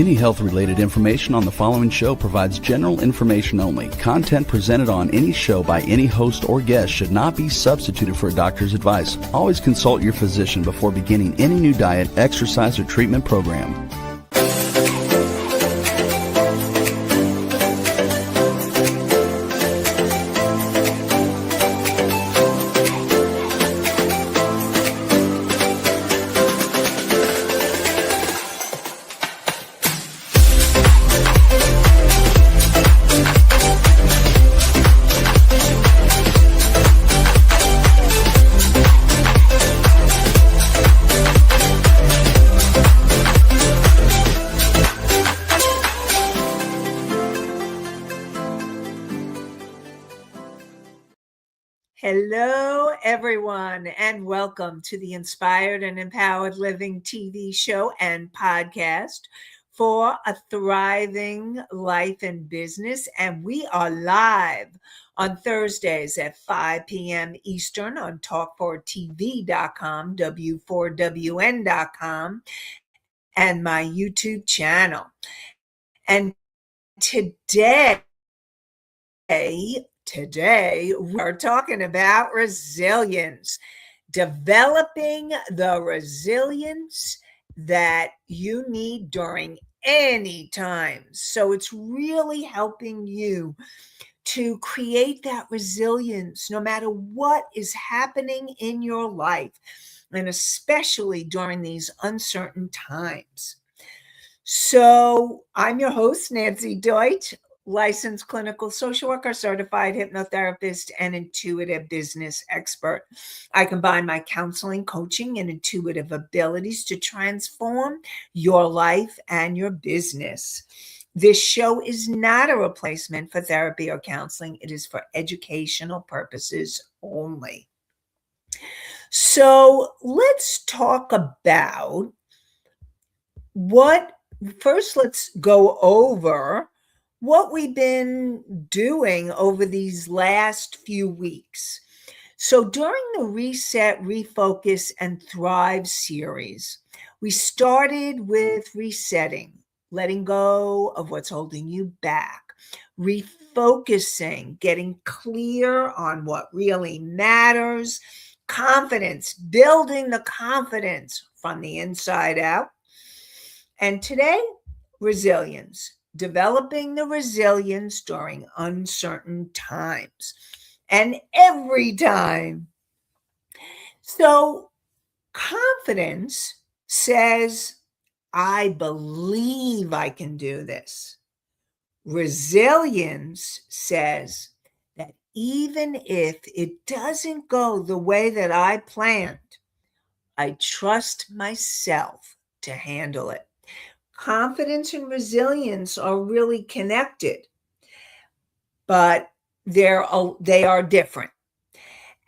Any health-related information on the following show provides general information only. Content presented on any show by any host or guest should not be substituted for a doctor's advice. Always consult your physician before beginning any new diet, exercise, or treatment program. Hello, everyone, and welcome to the Inspired and Empowered Living TV show and podcast for a thriving life and business. And we are live on Thursdays at 5 p.m. Eastern on talk4tv.com, w4wn.com, and my YouTube channel. And today we're talking about resilience, developing the resilience that you need during any time. So it's really helping you to create that resilience no matter what is happening in your life, and especially during these uncertain times. So I'm your host, Nancy Deutsch, licensed clinical social worker, certified hypnotherapist, and intuitive business expert. I combine my counseling, coaching, and intuitive abilities to transform your life and your business. This show is not a replacement for therapy or counseling. It is for educational purposes only. So let's talk about let's go over what we've been doing over these last few weeks. So during the Reset, Refocus, and Thrive series, we started with resetting, letting go of what's holding you back, refocusing, getting clear on what really matters, confidence, building the confidence from the inside out. And today, resilience, developing the resilience during uncertain times and every time. So confidence says, I believe I can do this. Resilience says that even if it doesn't go the way that I planned, I trust myself to handle it. Confidence and resilience are really connected, but they are different.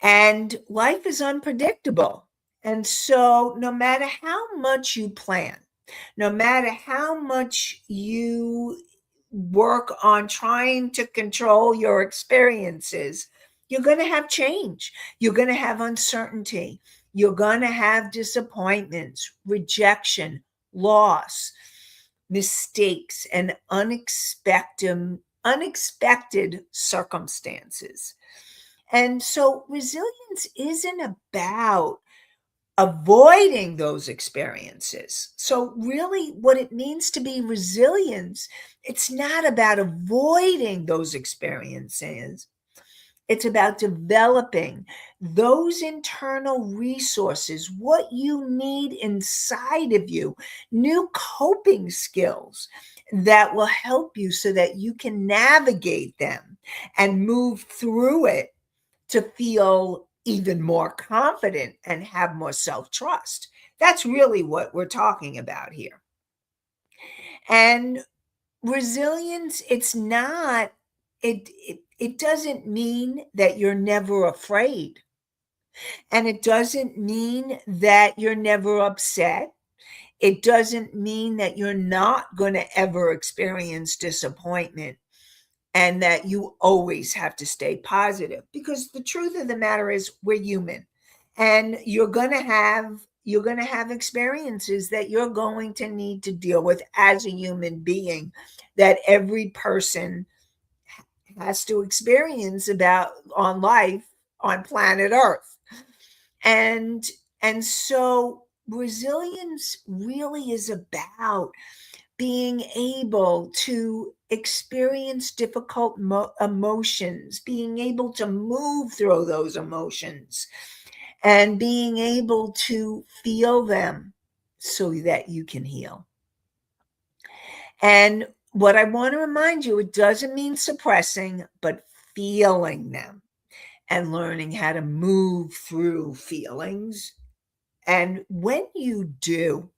And life is unpredictable. And so no matter how much you plan, no matter how much you work on trying to control your experiences, you're going to have change. You're going to have uncertainty. You're going to have disappointments, rejection, loss, mistakes, and unexpected circumstances. And so resilience isn't about avoiding those experiences. So really what it means to be resilient, it's not about avoiding those experiences. It's about developing those internal resources, what you need inside of you, new coping skills that will help you so that you can navigate them and move through it to feel even more confident and have more self-trust. That's really what we're talking about here. And resilience, it doesn't mean that you're never afraid. And it doesn't mean that you're never upset. It doesn't mean that you're not going to ever experience disappointment and that you always have to stay positive. Because the truth of the matter is we're human. And you're going to have you're going to have experiences that you're going to need to deal with as a human being, that every person has to experience about on life on planet Earth. And and so resilience really is about being able to experience difficult emotions, being able to move through those emotions, and being able to feel them so that you can heal. And what I want to remind you, it doesn't mean suppressing, but feeling them and learning how to move through feelings. And when you do,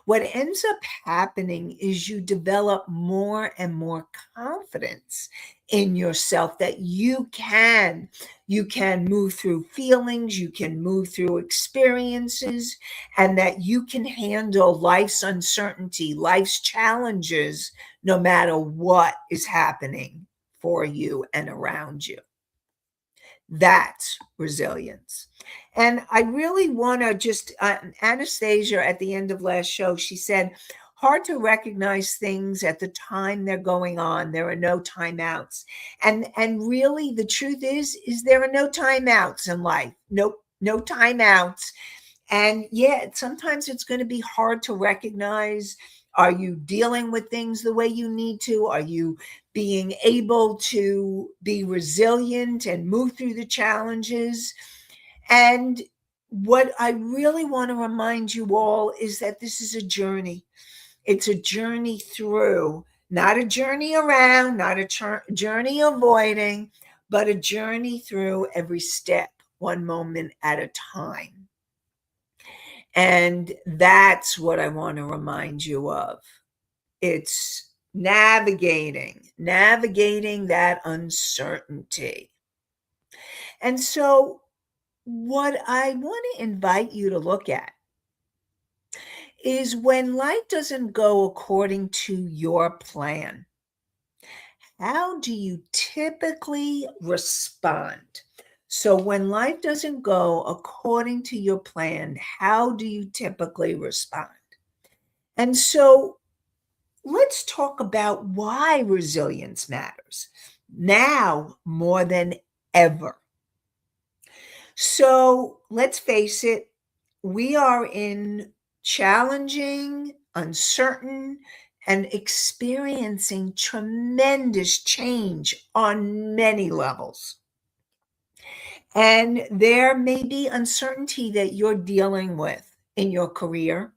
what ends up happening is you develop more and more confidence in yourself that you can move through feelings, you can move through experiences, and that you can handle life's uncertainty, life's challenges, no matter what is happening for you and around you. That's resilience. And I really want to just, Anastasia at the end of last show, she said, hard to recognize things at the time they're going on. There are no timeouts. And really the truth is there are no timeouts in life. Nope, no timeouts. And yeah, sometimes it's going to be hard to recognize. Are you dealing with things the way you need to? Are you being able to be resilient and move through the challenges? And what I really want to remind you all is that this is a journey. It's a journey through, not a journey around, not a journey avoiding, but a journey through every step, one moment at a time. And that's what I want to remind you of. It's navigating that uncertainty. And so, what I want to invite you to look at is when life doesn't go according to your plan, how do you typically respond? So, when life doesn't go according to your plan, how do you typically respond? And so, let's talk about why resilience matters now more than ever. So, let's face it, we are in challenging, uncertain, and experiencing tremendous change on many levels. And there may be uncertainty that you're dealing with in your career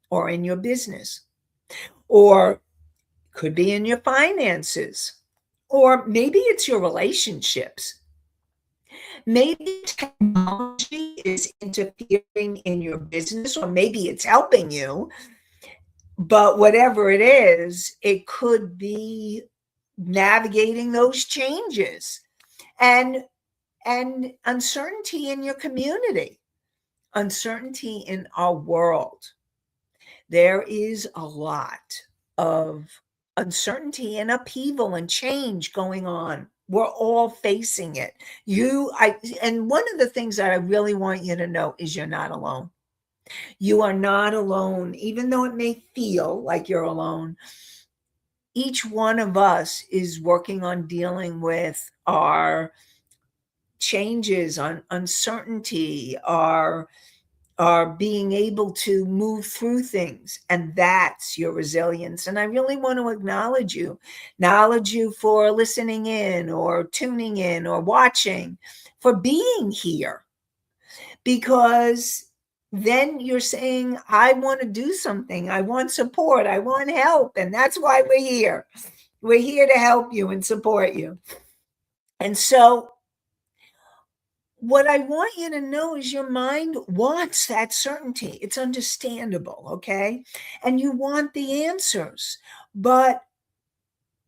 or in your business, or could be in your finances, or maybe it's your relationships. Maybe technology is interfering in your business, or maybe it's helping you. But whatever it is, it could be navigating those changes, and uncertainty in your community, uncertainty in our world. There is a lot of uncertainty and upheaval and change going on. We're all facing it. And one of the things that I really want you to know is you're not alone. You are not alone, even though it may feel like you're alone. Each one of us is working on dealing with our changes, on uncertainty, are being able to move through things. And that's your resilience. And I really want to acknowledge you for listening in or tuning in or watching, for being here, because then you're saying, I want to do something. I want support. I want help. And that's why we're here. We're here to help you and support you. And so what I want you to know is your mind wants that certainty. It's understandable, okay? And you want the answers, but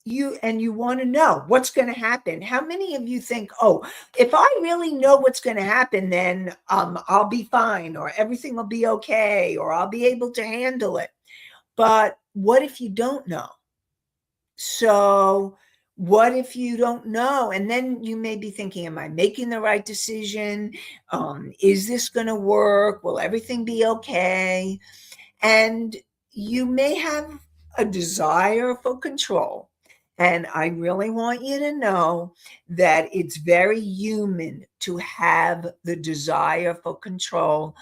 you want to know what's going to happen. How many of you think, oh, if I really know what's going to happen, then I'll be fine, or everything will be okay, or I'll be able to handle it. But what if you don't know? So What if you don't know? And then you may be thinking, am I making the right decision? Is this going to work? Will everything be okay? And you may have a desire for control. And I really want you to know that it's very human to have the desire for control,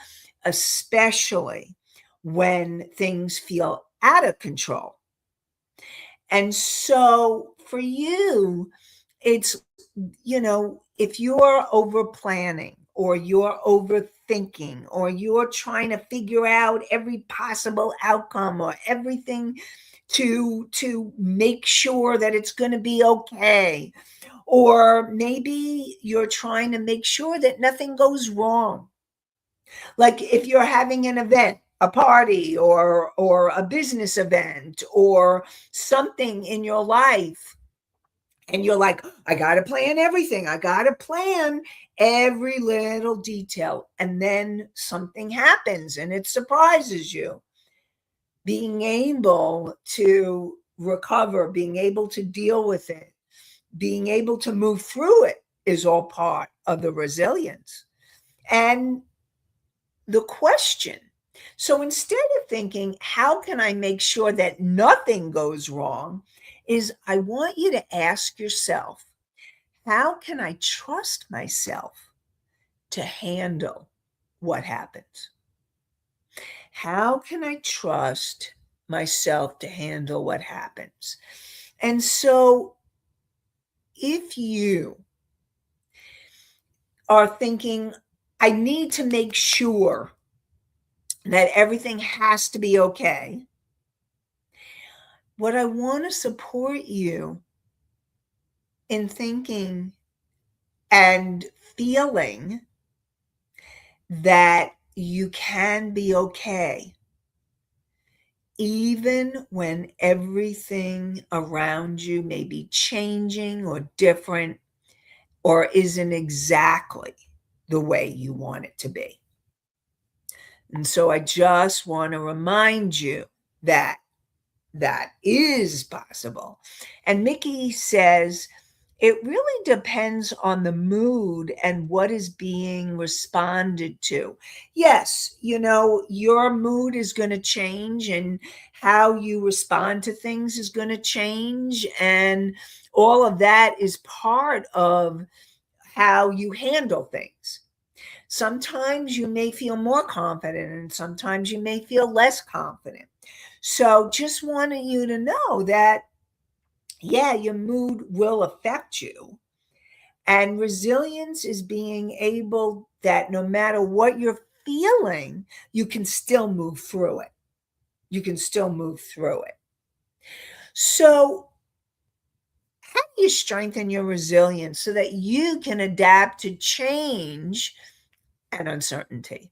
especially when things feel out of control. And so for you, it's, if you're over planning or you're overthinking or you're trying to figure out every possible outcome or everything to make sure that it's going to be okay, or maybe you're trying to make sure that nothing goes wrong. Like if you're having an event, a party or a business event or something in your life, and you're like, I got to plan everything. I got to plan every little detail. And then something happens and it surprises you. Being able to recover, being able to deal with it, being able to move through it is all part of the resilience. And the question, so instead of thinking, how can I make sure that nothing goes wrong, is I want you to ask yourself, how can I trust myself to handle what happens? How can I trust myself to handle what happens? And so if you are thinking, I need to make sure that everything has to be okay, what I want to support you in thinking and feeling that you can be okay, even when everything around you may be changing or different or isn't exactly the way you want it to be. And so I just want to remind you that that is possible. And Mickey says, it really depends on the mood and what is being responded to. Yes, your mood is going to change and how you respond to things is going to change. And all of that is part of how you handle things. Sometimes you may feel more confident and sometimes you may feel less confident. So just wanted you to know that, yeah, your mood will affect you. And resilience is being able that no matter what you're feeling, you can still move through it. You can still move through it. So how do you strengthen your resilience so that you can adapt to change and uncertainty?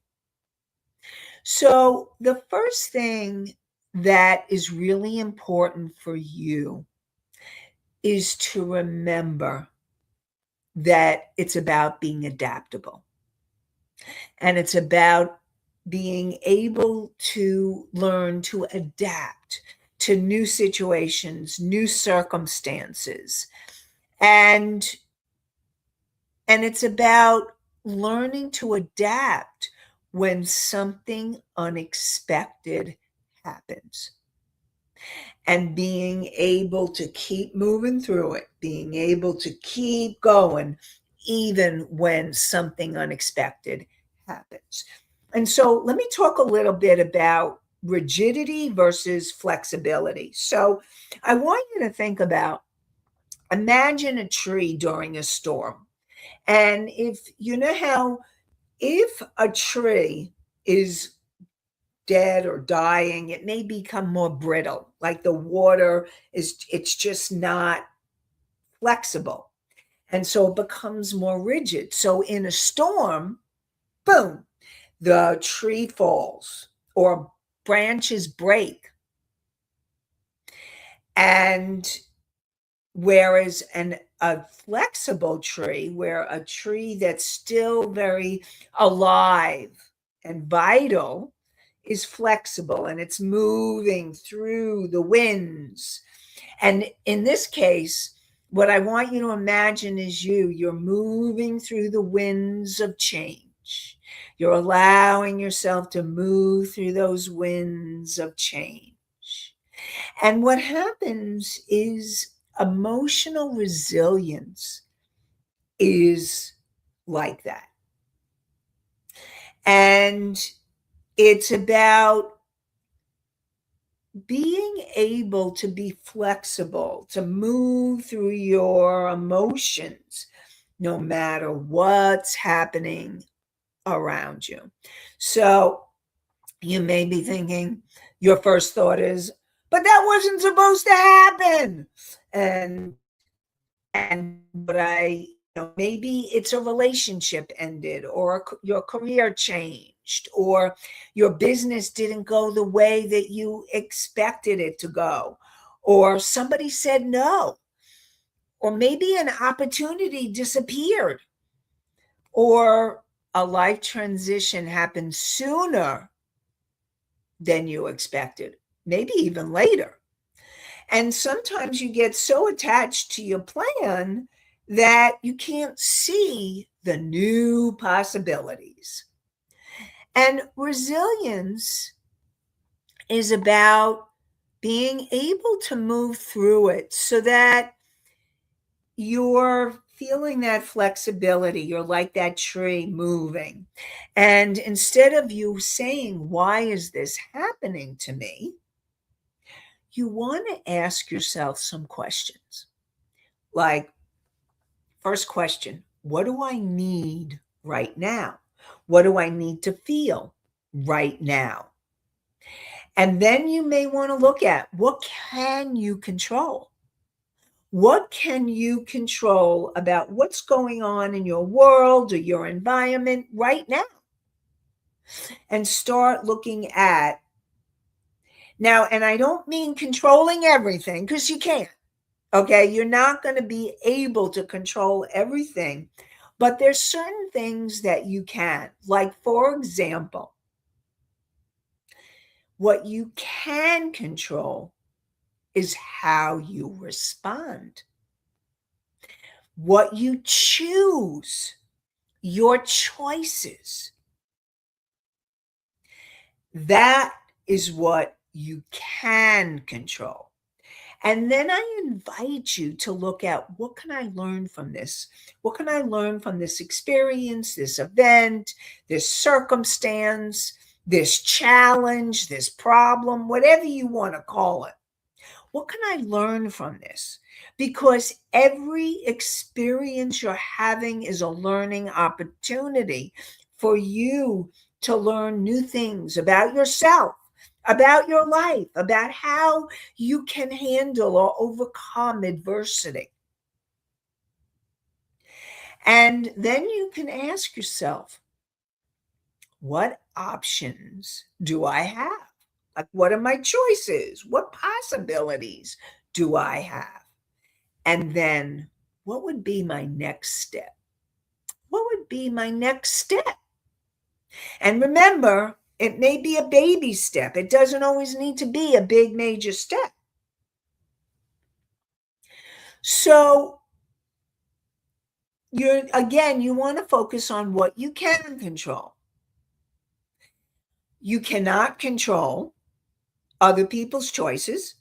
So the first thing that is really important for you is to remember that it's about being adaptable. And it's about being able to learn to adapt to new situations, new circumstances. And it's about learning to adapt when something unexpected happens. And being able to keep moving through it, being able to keep going, even when something unexpected happens. And so let me talk a little bit about rigidity versus flexibility. So I want you to think about, imagine a tree during a storm. And if a tree is dead or dying, it may become more brittle, like the water it's just not flexible. And so it becomes more rigid. So in a storm, boom, the tree falls or branches break. And whereas a flexible tree, where a tree that's still very alive and vital, is flexible and it's moving through the winds. And in this case, What I want you to imagine is you're moving through the winds of change. You're allowing yourself to move through those winds of change. And what happens is emotional resilience is like that. And it's about being able to be flexible, to move through your emotions, no matter what's happening around you. So you may be thinking, your first thought is, but that wasn't supposed to happen. And what maybe it's a relationship ended, or your career changed, or your business didn't go the way that you expected it to go, or somebody said no, or maybe an opportunity disappeared, or a life transition happened sooner than you expected, maybe even later. And sometimes you get so attached to your plan that you can't see the new possibilities. And resilience is about being able to move through it so that you're feeling that flexibility. You're like that tree moving. And instead of you saying, why is this happening to me? You want to ask yourself some questions. Like, first question, what do I need right now? What do I need to feel right now? And then you may want to look at, what can you control? What can you control about what's going on in your world or your environment right now? And start looking at now, and I don't mean controlling everything, because you can't. Okay, you're not going to be able to control everything, but there's certain things that you can. Like, for example, what you can control is how you respond, what you choose, your choices. That is what you can control. And then I invite you to look at, what can I learn from this? What can I learn from this experience, this event, this circumstance, this challenge, this problem, whatever you want to call it? What can I learn from this? Because every experience you're having is a learning opportunity for you to learn new things about yourself, about your life, about how you can handle or overcome adversity. And then you can ask yourself, what options do I have? Like, what are my choices? What possibilities do I have? And then, what would be my next step? What would be my next step? And remember, it may be a baby step. It doesn't always need to be a big major step. So you want to focus on what you can control. You cannot control other people's choices.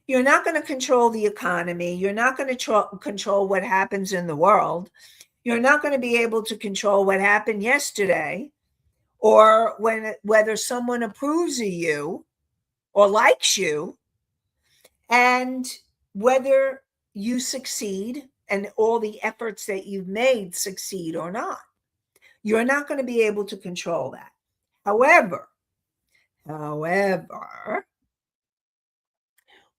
You're not going to control the economy. You're not going to control what happens in the world. You're not going to be able to control what happened yesterday, or whether someone approves of you or likes you, and whether you succeed and all the efforts that you've made succeed or not. You're not going to be able to control that. However,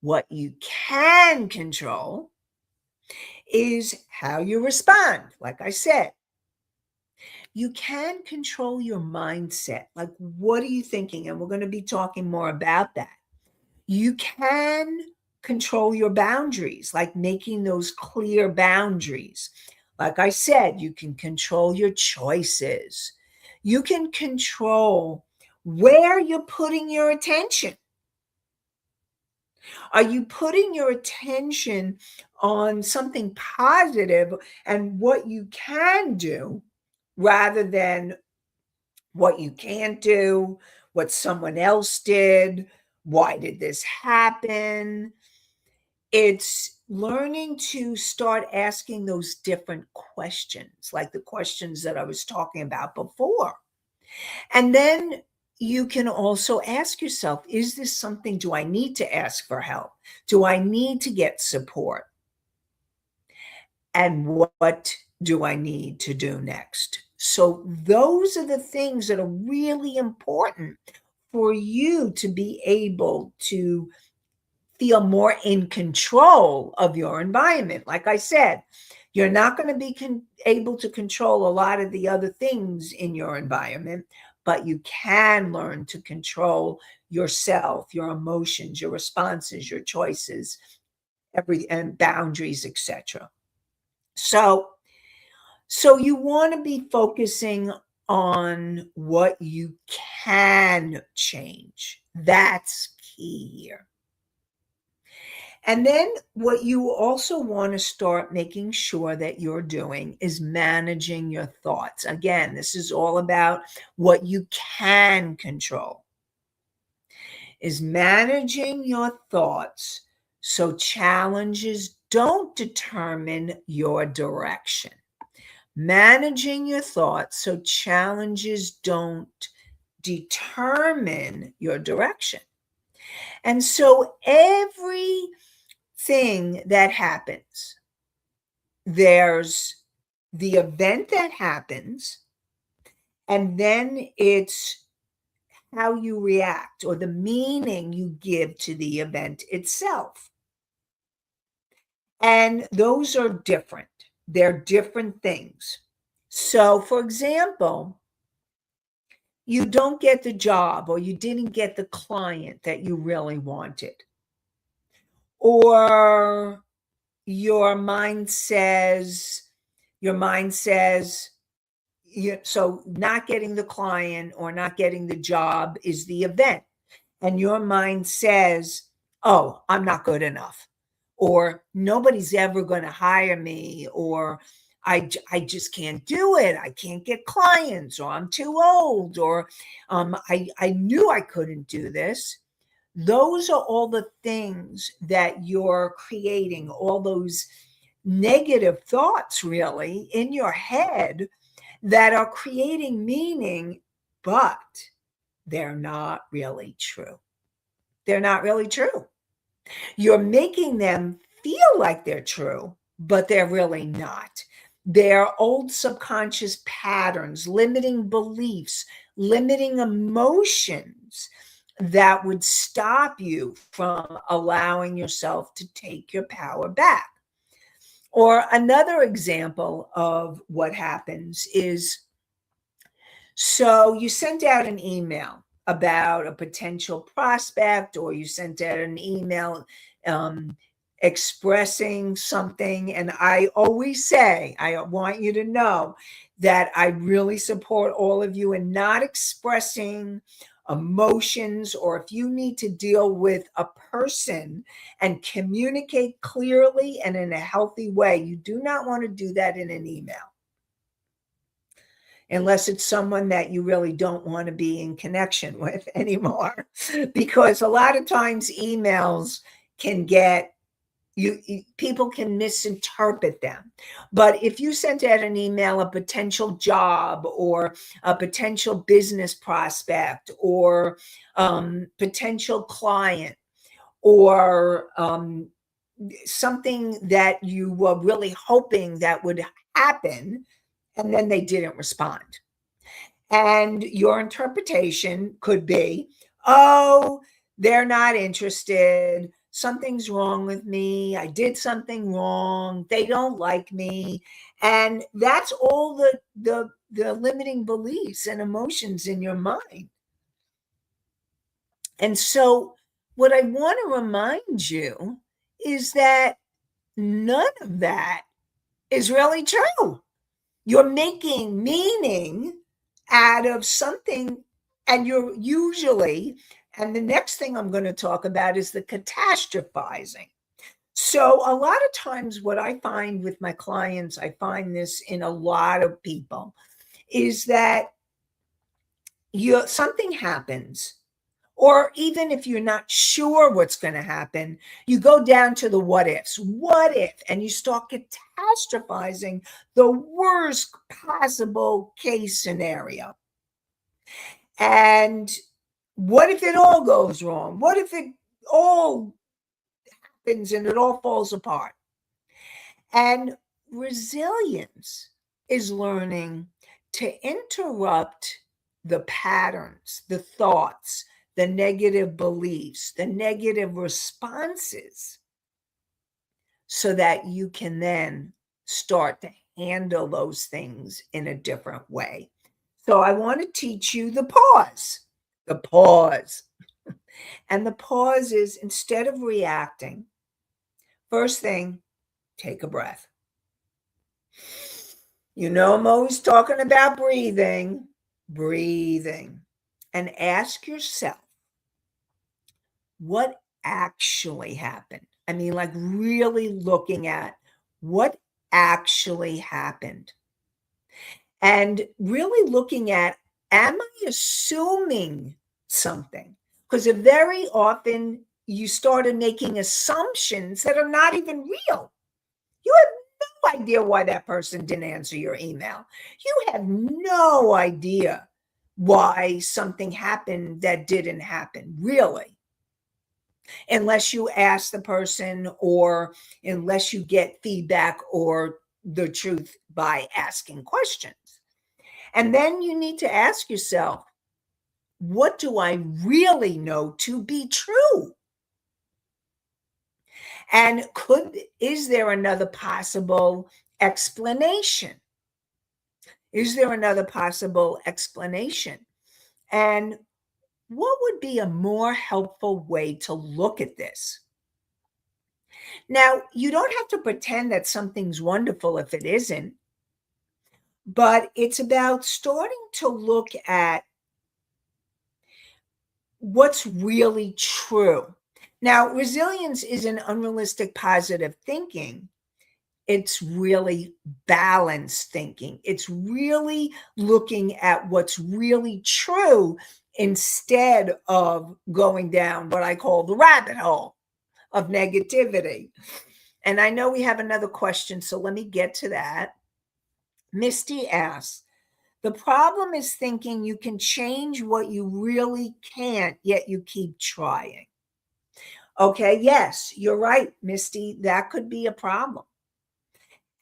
what you can control is how you respond. Like I said, you can control your mindset. Like, what are you thinking? And we're going to be talking more about that. You can control your boundaries, like making those clear boundaries. Like I said, you can control your choices. You can control where you're putting your attention. Are you putting your attention on something positive and what you can do rather than what you can't do, what someone else did? Why did this happen? It's learning to start asking those different questions, like the questions that I was talking about before. And then you can also ask yourself, is this something, do I need to ask for help? Do I need to get support? And what do I need to do next? So, those are the things that are really important for you to be able to feel more in control of your environment. Like I said, you're not going to be able to control a lot of the other things in your environment, but you can learn to control yourself, your emotions, your responses, your choices, and boundaries, etc. So, so you want to be focusing on what you can change. That's key here. And then what you also want to start making sure that you're doing is managing your thoughts. Again, this is all about what you can control, is managing your thoughts so challenges don't determine your direction. Managing your thoughts so challenges don't determine your direction. And so every thing that happens, there's the event that happens, and then it's how you react or the meaning you give to the event itself. And those are different. They're different things. So, for example, you don't get the job or you didn't get the client that you really wanted. Or your mind says so not getting the client or not getting the job is the event, and your mind says, oh, I'm not good enough, or nobody's ever going to hire me, or I just can't do it, I can't get clients, or I'm too old, or I knew I couldn't do this. Those are all the things that you're creating, all those negative thoughts really in your head that are creating meaning, but they're not really true. They're not really true. You're making them feel like they're true, but they're really not. They're old subconscious patterns, limiting beliefs, limiting emotions that would stop you from allowing yourself to take your power back. Or another example of what happens is, so you sent out an email about a potential prospect, or you sent out an email expressing something. And I always say, I want you to know that I really support all of you in not expressing emotions, or if you need to deal with a person and communicate clearly and in a healthy way, you do not want to do that in an email unless it's someone that you really don't want to be in connection with anymore. Because a lot of times emails can get people can misinterpret them. But if you sent out an email, a potential job or a potential business prospect or potential client, or something that you were really hoping that would happen, and then they didn't respond. And your interpretation could be, oh, they're not interested. Something's wrong with me. I did something wrong. They don't like me. And that's all the limiting beliefs and emotions in your mind. And so what I want to remind you is that none of that is really true. You're making meaning out of something, and you're usually And the next thing I'm going to talk about is the catastrophizing. So a lot of times what I find with my clients, I find this in a lot of people, is that something happens, or even if you're not sure what's going to happen, you go down to the what ifs. What if? And you start catastrophizing the worst possible case scenario. And what if it all goes wrong? What if it all happens and it all falls apart? And resilience is learning to interrupt the patterns, the thoughts, the negative beliefs, the negative responses, so that you can then start to handle those things in a different way. So I want to teach you the pause. The pause. And the pause is, instead of reacting, first thing, take a breath. You know, I'm always talking about breathing, and ask yourself, what actually happened? I mean, like really looking at what actually happened, and really looking at, am I assuming something? Because very often you started making assumptions that are not even real. You have no idea why that person didn't answer your email. You have no idea why something happened that didn't happen, really, unless you ask the person, or unless you get feedback or the truth by asking questions. And then you need to ask yourself, what do I really know to be true? And is there another possible explanation? Is there another possible explanation? And what would be a more helpful way to look at this? Now, you don't have to pretend that something's wonderful if it isn't, but it's about starting to look at what's really true. Now, resilience isn't unrealistic positive thinking. It's really balanced thinking. It's really looking at what's really true instead of going down what I call the rabbit hole of negativity. And I know we have another question, so let me get to that. Misty asks, the problem is thinking you can change what you really can't, yet you keep trying. Okay, yes, you're right, Misty. That could be a problem.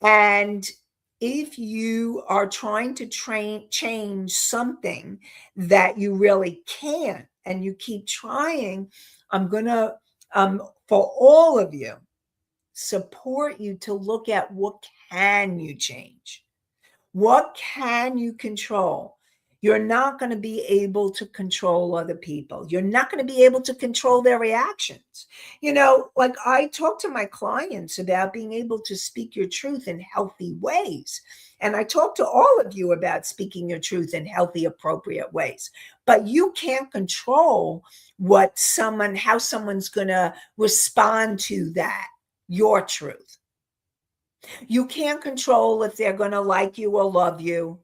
And if you are trying to change something that you really can't, and you keep trying, I'm going to, for all of you, support you to look at what can you change? What can you control? You're not going to be able to control other people. You're not going to be able to control their reactions. You know, like I talk to my clients about being able to speak your truth in healthy ways. And I talk to all of you about speaking your truth in healthy, appropriate ways. But you can't control how someone's going to respond to that, your truth. You can't control if they're going to like you or love you.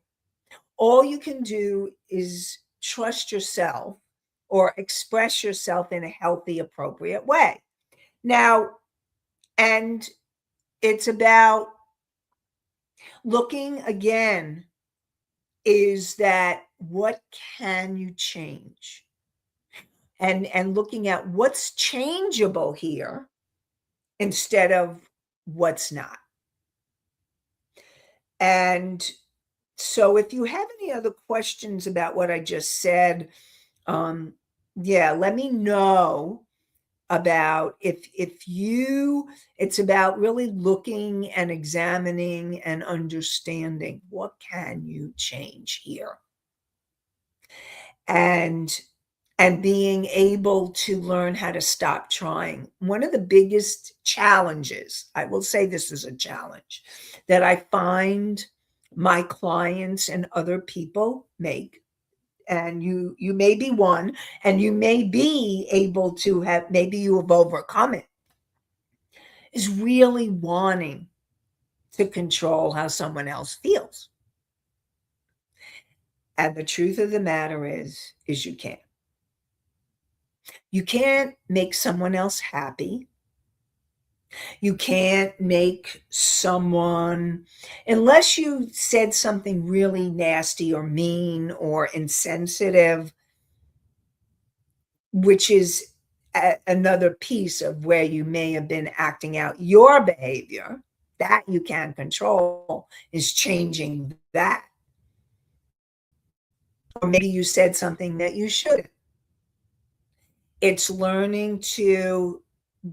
All you can do is trust yourself or express yourself in a healthy, appropriate way. Now, and it's about looking again, is that what can you change? And looking at what's changeable here instead of what's not. And so if you have any other questions about what I just said, let me know about it's about really looking and examining and understanding what can you change here. And being able to learn how to stop trying. One of the biggest challenges, I will say this is a challenge, that I find my clients and other people make, and you may be one, and you may be able to have, maybe you have overcome it, is really wanting to control how someone else feels. And the truth of the matter is you can't. You can't make someone else happy. You can't make someone, unless you said something really nasty or mean or insensitive, which is another piece of where you may have been acting out your behavior that you can control, is changing that. Or maybe you said something that you shouldn't. It's learning to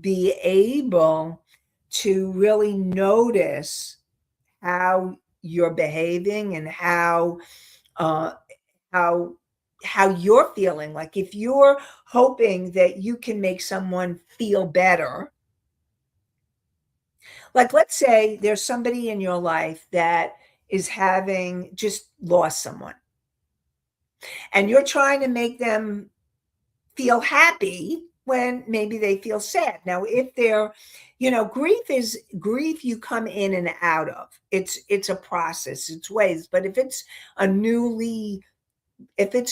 be able to really notice how you're behaving and uh, how you're feeling. Like if you're hoping that you can make someone feel better, like let's say there's somebody in your life that is having just lost someone, and you're trying to make them feel happy when maybe they feel sad. Now, if they're, grief you come in and out of. It's a process, it's ways. But if it's a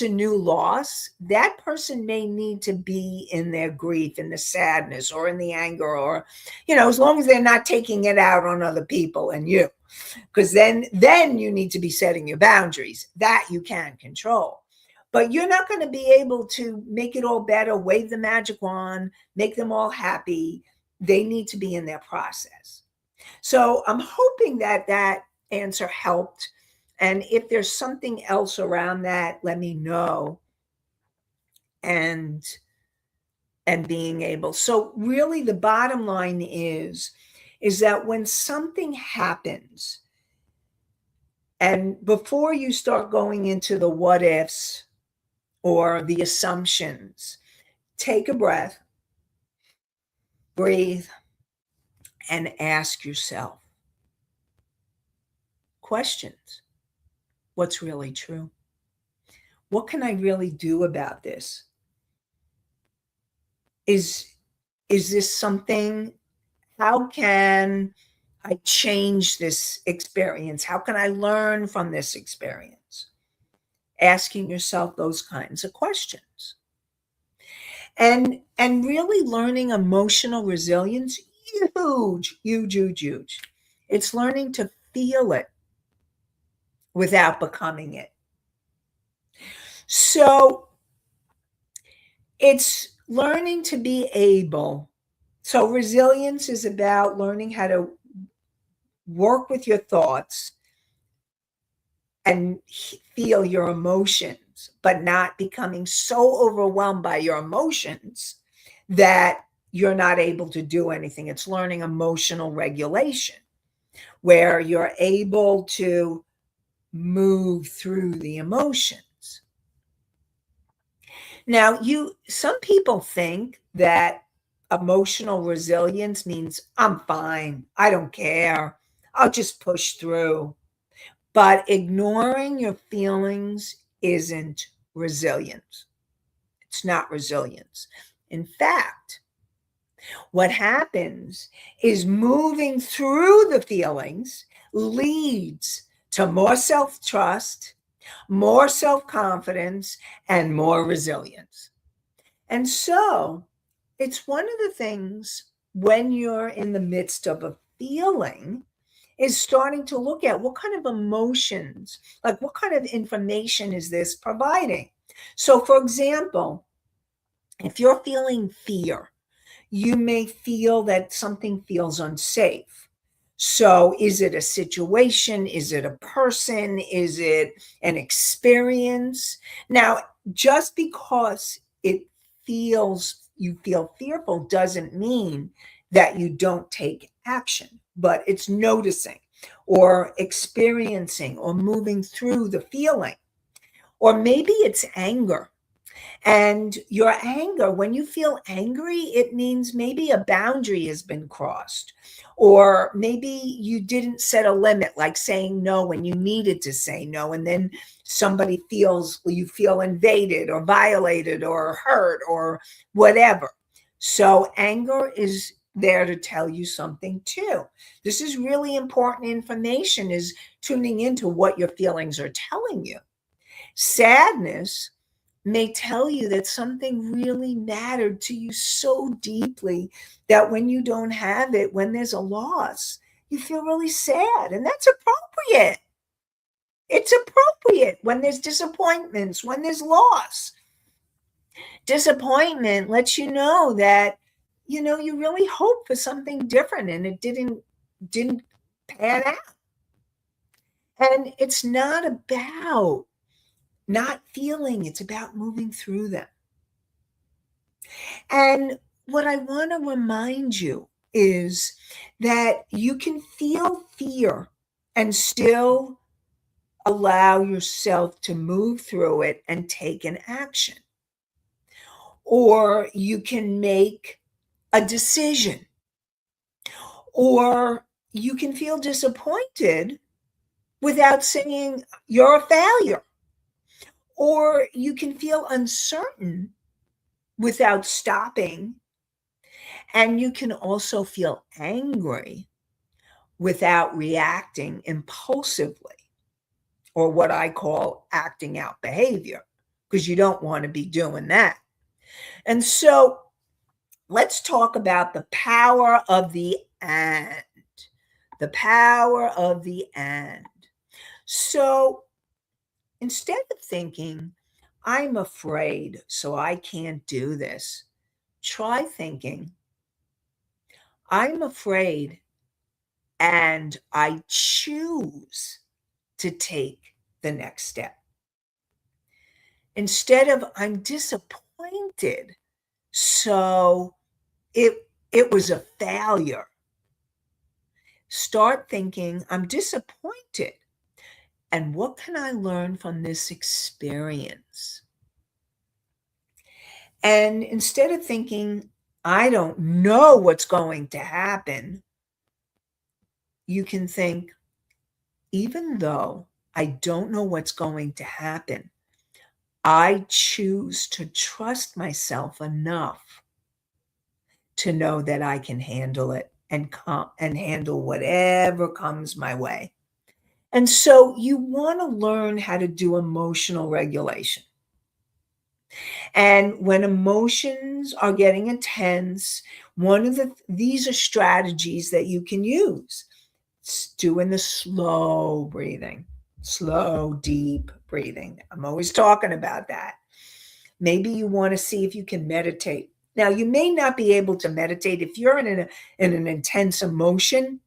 new loss, that person may need to be in their grief, in the sadness, or in the anger, or, as long as they're not taking it out on other people and you, because then you need to be setting your boundaries that you can control. But you're not going to be able to make it all better, wave the magic wand, make them all happy. They need to be in their process. So I'm hoping that answer helped. And if there's something else around that, let me know. And being able. So really the bottom line is that when something happens, and before you start going into the what ifs or the assumptions, take a breath, breathe, and ask yourself questions. What's really true? What can I really do about this? Is this something? How can I change this experience? How can I learn from this experience? Asking yourself those kinds of questions. And really learning emotional resilience, huge. It's learning to feel it without becoming it. So it's learning to be able. So resilience is about learning how to work with your thoughts and feel your emotions, but not becoming so overwhelmed by your emotions that you're not able to do anything. It's learning emotional regulation, where you're able to move through the emotions. Now, some people think that emotional resilience means I'm fine, I don't care, I'll just push through. But ignoring your feelings isn't resilience. It's not resilience. In fact, what happens is moving through the feelings leads to more self-trust, more self-confidence, and more resilience. And so it's one of the things when you're in the midst of a feeling is starting to look at what kind of emotions, like what kind of information is this providing? So for example, if you're feeling fear, you may feel that something feels unsafe. So is it a situation? Is it a person? Is it an experience? Now, just because you feel fearful doesn't mean that you don't take action, but it's noticing or experiencing or moving through the feeling. Or maybe it's anger. And your anger, when you feel angry, it means maybe a boundary has been crossed, or maybe you didn't set a limit, like saying no when you needed to say no. And then you feel invaded or violated or hurt or whatever. So anger is there to tell you something too. This is really important information, is tuning into what your feelings are telling you. Sadness may tell you that something really mattered to you so deeply that when you don't have it, when there's a loss, you feel really sad. And that's appropriate. It's appropriate when there's disappointments, when there's loss. Disappointment lets you know that, you really hope for something different and it didn't pan out. And it's not about not feeling, it's about moving through them. And what I want to remind you is that you can feel fear and still allow yourself to move through it and take an action. Or you can make a decision. Or you can feel disappointed without saying you're a failure. Or you can feel uncertain without stopping. And you can also feel angry without reacting impulsively, or what I call acting out behavior, because you don't want to be doing that. And so let's talk about the power of the and. The power of the and. So instead of thinking, I'm afraid, so I can't do this, try thinking, I'm afraid and I choose to take the next step. Instead of I'm disappointed, so it was a failure. Start thinking, I'm disappointed. And what can I learn from this experience? And instead of thinking, I don't know what's going to happen, you can think, even though I don't know what's going to happen, I choose to trust myself enough to know that I can handle it and handle whatever comes my way. And so you want to learn how to do emotional regulation. And when emotions are getting intense, these are strategies that you can use. It's doing the slow breathing, slow, deep breathing. I'm always talking about that. Maybe you want to see if you can meditate. Now, you may not be able to meditate if you're in an intense emotion.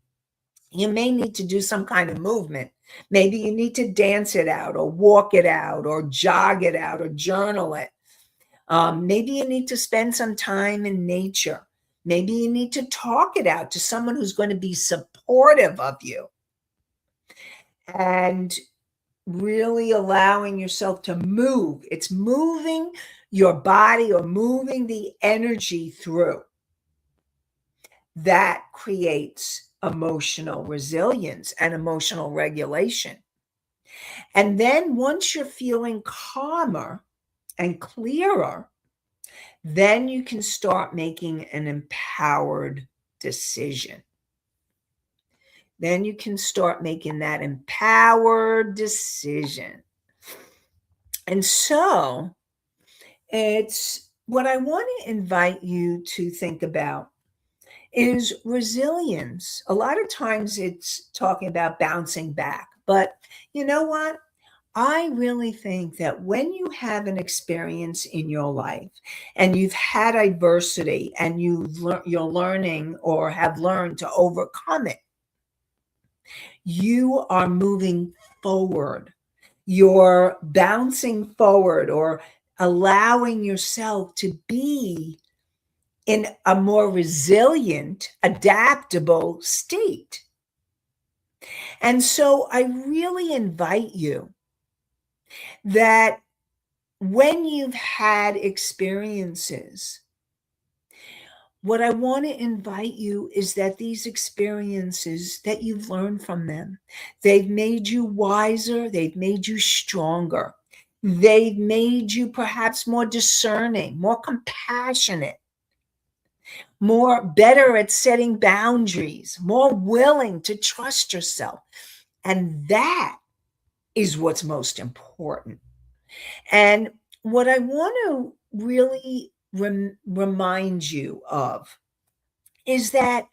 You may need to do some kind of movement. Maybe you need to dance it out or walk it out or jog it out or journal it. Maybe you need to spend some time in nature. Maybe you need to talk it out to someone who's going to be supportive of you. And really allowing yourself to move. It's moving your body or moving the energy through. That creates emotional resilience and emotional regulation. And then once you're feeling calmer and clearer, then you can start making an empowered decision. Then you can start making that empowered decision. And so it's what I want to invite you to think about is resilience. A lot of times it's talking about bouncing back, but you know what? I really think that when you have an experience in your life and you've had adversity and you're learning or have learned to overcome it, you are moving forward. You're bouncing forward or allowing yourself to be in a more resilient, adaptable state. And so I really invite you that when you've had experiences, what I want to invite you is that these experiences, that you've learned from them, they've made you wiser, they've made you stronger, they've made you perhaps more discerning, more compassionate, more better at setting boundaries, more willing to trust yourself. And that is what's most important. And what I want to really remind you of is that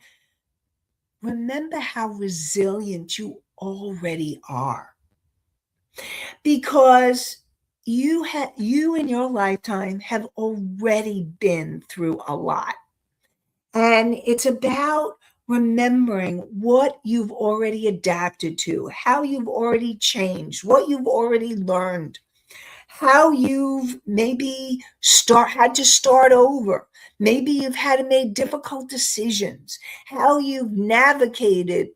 remember how resilient you already are, because you in your lifetime have already been through a lot. And it's about remembering what you've already adapted to, how you've already changed, what you've already learned, how you've maybe had to start over. Maybe you've had to make difficult decisions, how you've navigated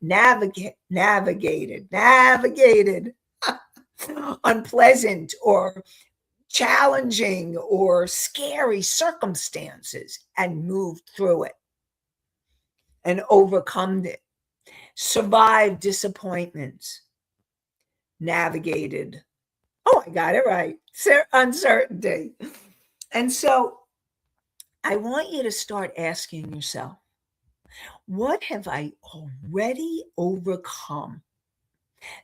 unpleasant or challenging or scary circumstances and moved through it and overcome it, survived disappointments, navigated, oh, I got it right, uncertainty. And so I want you to start asking yourself, what have I already overcome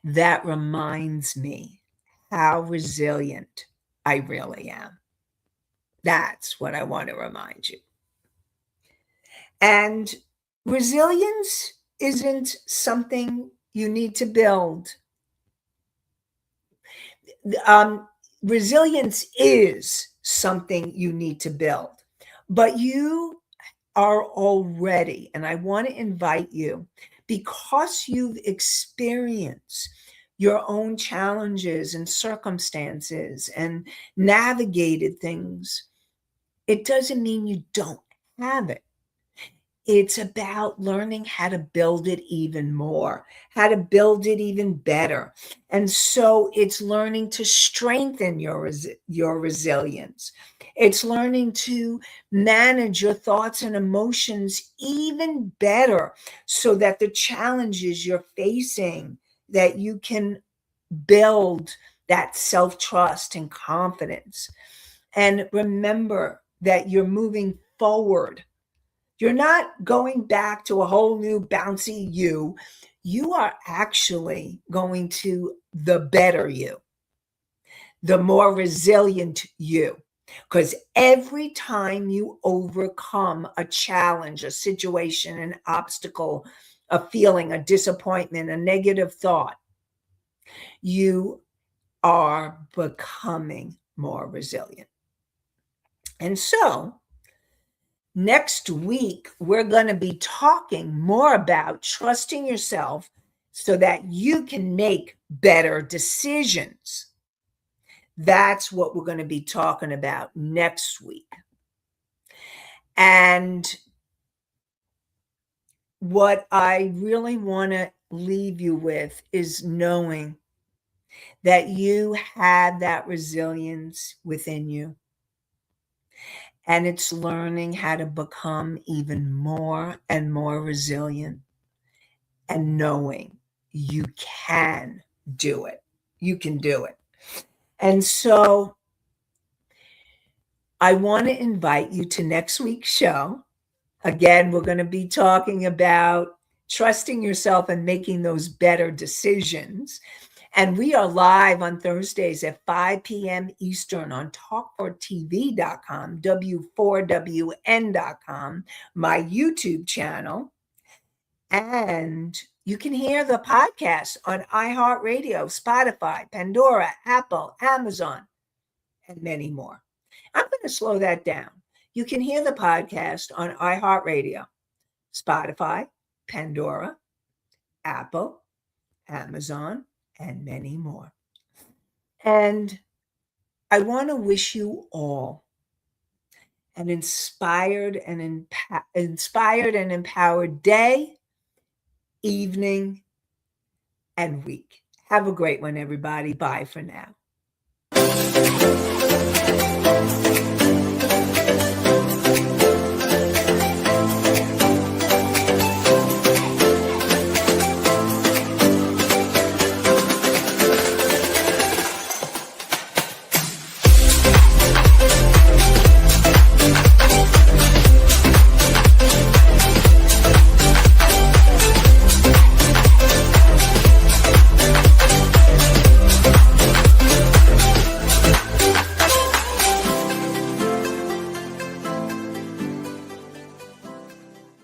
that reminds me how resilient I really am? That's what I want to remind you. And resilience isn't something you need to build. Resilience is something you need to build, but you are already, and I want to invite you, because you've experienced your own challenges and circumstances and navigated things, it doesn't mean you don't have it. It's about learning how to build it even more, how to build it even better. And so it's learning to strengthen your resilience. It's learning to manage your thoughts and emotions even better so that the challenges you're facing, that you can build that self-trust and confidence. And remember that you're moving forward. You're not going back to a whole new bouncy you. You are actually going to the better you, the more resilient you. Because every time you overcome a challenge, a situation, an obstacle, a feeling, a disappointment, a negative thought, you are becoming more resilient. And so, next week, we're going to be talking more about trusting yourself so that you can make better decisions. That's what we're going to be talking about next week. And what I really want to leave you with is knowing that you have that resilience within you. And it's learning how to become even more and more resilient and knowing you can do it. You can do it. And so I want to invite you to next week's show. Again, we're going to be talking about trusting yourself and making those better decisions. And we are live on Thursdays at 5 p.m. Eastern on talk4tv.com, w4wn.com, my YouTube channel. And you can hear the podcast on iHeartRadio, Spotify, Pandora, Apple, Amazon, and many more. I'm going to slow that down. You can hear the podcast on iHeartRadio, Spotify, Pandora, Apple, Amazon, and many more. And I want to wish you all an inspired and empowered day, evening, and week. Have a great one, everybody. Bye for now.